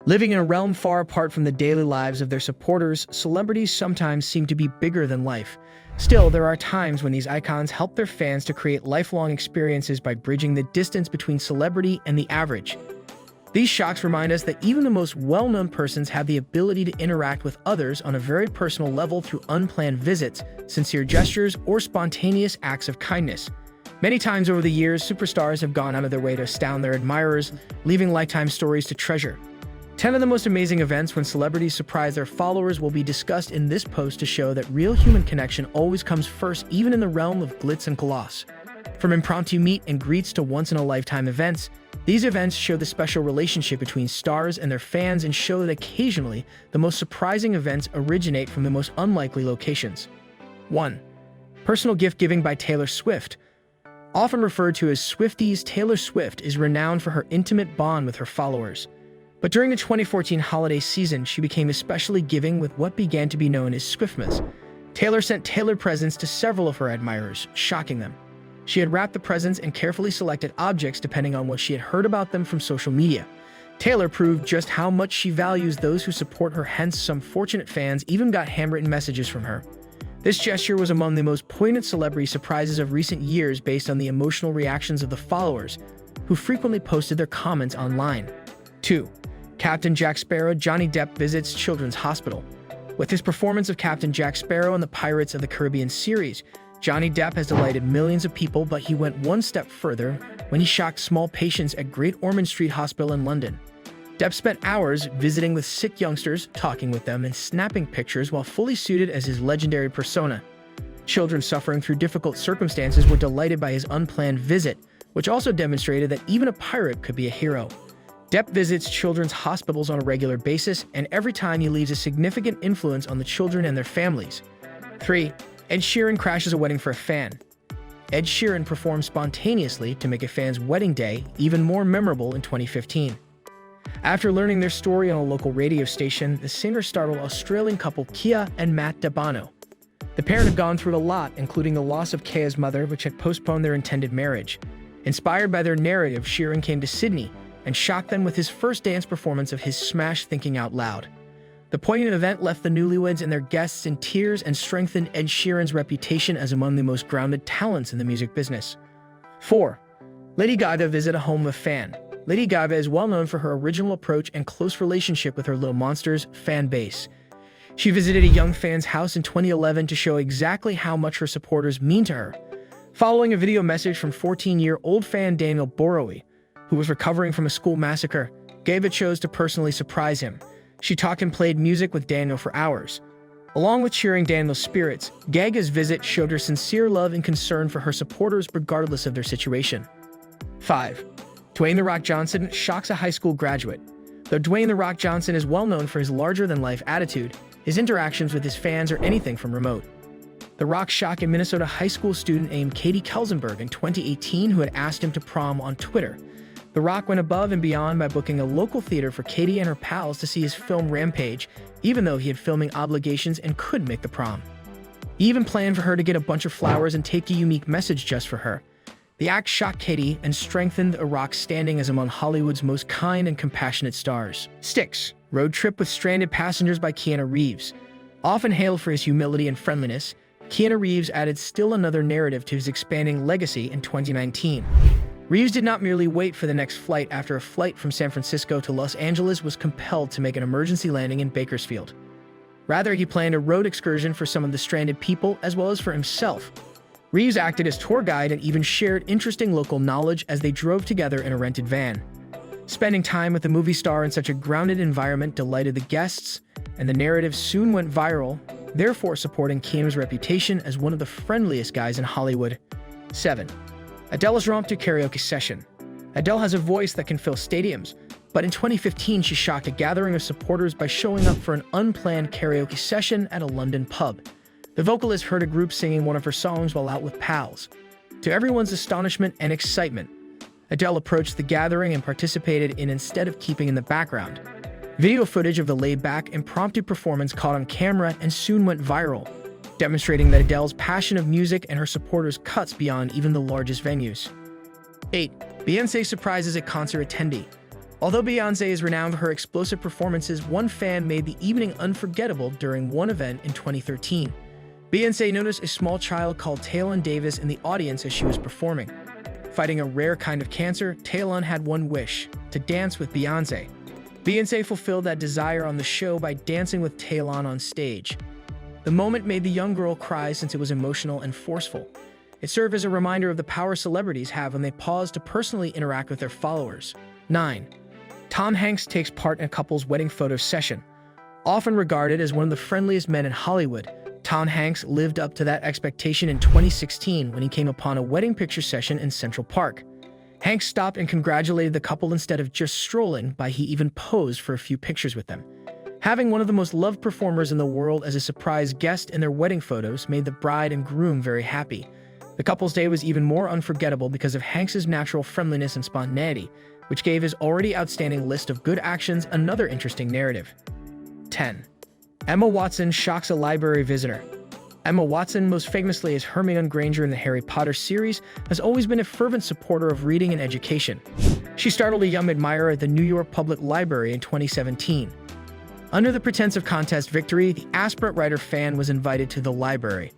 Living in a realm far apart from the daily lives of their supporters, celebrities sometimes seem to be bigger than life. Still, there are times when these icons help their fans to create lifelong experiences by bridging the distance between celebrity and the average. These shocks remind us that even the most well-known persons have the ability to interact with others on a very personal level through unplanned visits, sincere gestures, or spontaneous acts of kindness. Many times over the years, superstars have gone out of their way to astound their admirers, leaving lifetime stories to treasure. 10 of the most amazing events when celebrities surprise their followers will be discussed in this post to show that real human connection always comes first, even in the realm of glitz and gloss. From impromptu meet and greets to once-in-a-lifetime events, these events show the special relationship between stars and their fans and show that occasionally, the most surprising events originate from the most unlikely locations. 1. Personal gift giving by Taylor Swift. Often referred to as Swifties, Taylor Swift is renowned for her intimate bond with her followers. But during the 2014 holiday season, she became especially giving with what began to be known as Swiftmas. Taylor sent tailored presents to several of her admirers, shocking them. She had wrapped the presents and carefully selected objects depending on what she had heard about them from social media. Taylor proved just how much she values those who support her, hence some fortunate fans even got handwritten messages from her. This gesture was among the most poignant celebrity surprises of recent years based on the emotional reactions of the followers, who frequently posted their comments online. 2. Captain Jack Sparrow. Johnny Depp visits Children's Hospital. With his performance of Captain Jack Sparrow in the Pirates of the Caribbean series, Johnny Depp has delighted millions of people, but he went one step further when he shocked small patients at Great Ormond Street Hospital in London. Depp spent hours visiting with sick youngsters, talking with them, and snapping pictures while fully suited as his legendary persona. Children suffering through difficult circumstances were delighted by his unplanned visit, which also demonstrated that even a pirate could be a hero. Depp visits children's hospitals on a regular basis, and every time he leaves a significant influence on the children and their families. 3. Ed Sheeran crashes a wedding for a fan. Ed Sheeran performed spontaneously to make a fan's wedding day even more memorable in 2015. After learning their story on a local radio station, the singer startled Australian couple Kia and Matt Dabano. The pair had gone through a lot, including the loss of Kia's mother, which had postponed their intended marriage. Inspired by their narrative, Sheeran came to Sydney and shocked them with his first dance performance of his smash Thinking Out Loud. The poignant event left the newlyweds and their guests in tears and strengthened Ed Sheeran's reputation as among the most grounded talents in the music business. 4. Lady Gaga visits a home of fan. Lady Gaga is well known for her original approach and close relationship with her Little Monsters fan base. She visited a young fan's house in 2011 to show exactly how much her supporters mean to her. Following a video message from 14-year-old fan Daniel Borowy, who was recovering from a school massacre, Gaga chose to personally surprise him. She talked and played music with Daniel for hours. Along with cheering Daniel's spirits, Gaga's visit showed her sincere love and concern for her supporters regardless of their situation. 5. Dwayne "The Rock" Johnson shocks a high school graduate. Though Dwayne "The Rock" Johnson is well known for his larger-than-life attitude, his interactions with his fans are anything from remote. The Rock shocked a Minnesota high school student named Katie Kelsenberg in 2018 who had asked him to prom on Twitter. The Rock went above and beyond by booking a local theater for Katie and her pals to see his film Rampage, even though he had filming obligations and couldn't make the prom. He even planned for her to get a bunch of flowers and take a unique message just for her. The act shocked Katie and strengthened The Rock's standing as among Hollywood's most kind and compassionate stars. 6. Road Trip with Stranded Passengers by Keanu Reeves. Often hailed for his humility and friendliness, Keanu Reeves added still another narrative to his expanding legacy in 2019. Reeves did not merely wait for the next flight after a flight from San Francisco to Los Angeles was compelled to make an emergency landing in Bakersfield. Rather, he planned a road excursion for some of the stranded people as well as for himself. Reeves acted as tour guide and even shared interesting local knowledge as they drove together in a rented van. Spending time with the movie star in such a grounded environment delighted the guests, and the narrative soon went viral, therefore supporting Keanu's reputation as one of the friendliest guys in Hollywood. 7. Adele's impromptu karaoke session. Adele has a voice that can fill stadiums, but in 2015 she shocked a gathering of supporters by showing up for an unplanned karaoke session at a London pub. The vocalist heard a group singing one of her songs while out with pals. To everyone's astonishment and excitement, Adele approached the gathering and participated instead of keeping in the background. Video footage of the laid-back, impromptu performance caught on camera and soon went viral, demonstrating that Adele's passion of music and her supporters cuts beyond even the largest venues. 8. Beyonce surprises a concert attendee. Although Beyonce is renowned for her explosive performances, one fan made the evening unforgettable during one event in 2013. Beyonce noticed a small child called Taylon Davis in the audience as she was performing. Fighting a rare kind of cancer, Taylon had one wish: to dance with Beyonce. Beyonce fulfilled that desire on the show by dancing with Taylon on stage. The moment made the young girl cry since it was emotional and forceful. It served as a reminder of the power celebrities have when they pause to personally interact with their followers. 9. Tom Hanks takes part in a couple's wedding photo session. Often regarded as one of the friendliest men in Hollywood, Tom Hanks lived up to that expectation in 2016 when he came upon a wedding picture session in Central Park. Hanks stopped and congratulated the couple instead of just strolling by. He even posed for a few pictures with them. Having one of the most loved performers in the world as a surprise guest in their wedding photos made the bride and groom very happy. The couple's day was even more unforgettable because of Hanks's natural friendliness and spontaneity, which gave his already outstanding list of good actions another interesting narrative. 10. Emma Watson shocks a library visitor. Emma Watson, most famously as Hermione Granger in the Harry Potter series, has always been a fervent supporter of reading and education. She startled a young admirer at the New York Public Library in 2017. Under the pretense of contest victory, the aspirant writer fan was invited to the library.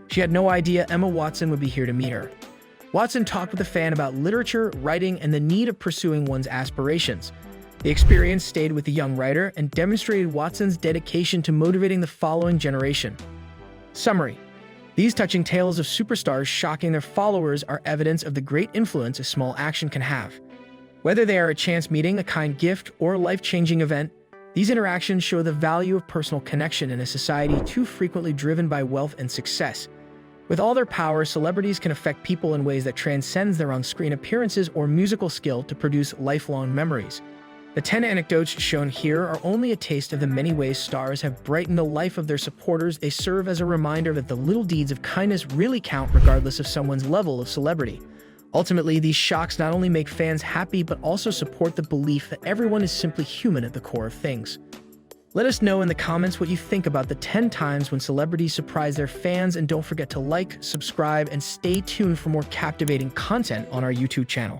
She had no idea Emma Watson would be here to meet her. Watson talked with the fan about literature, writing, and the need of pursuing one's aspirations. The experience stayed with the young writer and demonstrated Watson's dedication to motivating the following generation. Summary: these touching tales of superstars shocking their followers are evidence of the great influence a small action can have. Whether they are a chance meeting, a kind gift, or a life-changing event, these interactions show the value of personal connection in a society too frequently driven by wealth and success. With all their power, celebrities can affect people in ways that transcends their on-screen appearances or musical skill to produce lifelong memories. The 10 anecdotes shown here are only a taste of the many ways stars have brightened the life of their supporters. They serve as a reminder that the little deeds of kindness really count regardless of someone's level of celebrity. Ultimately, these shocks not only make fans happy but also support the belief that everyone is simply human at the core of things. Let us know in the comments what you think about the 10 times when celebrities surprise their fans, and don't forget to like, subscribe, and stay tuned for more captivating content on our YouTube channel.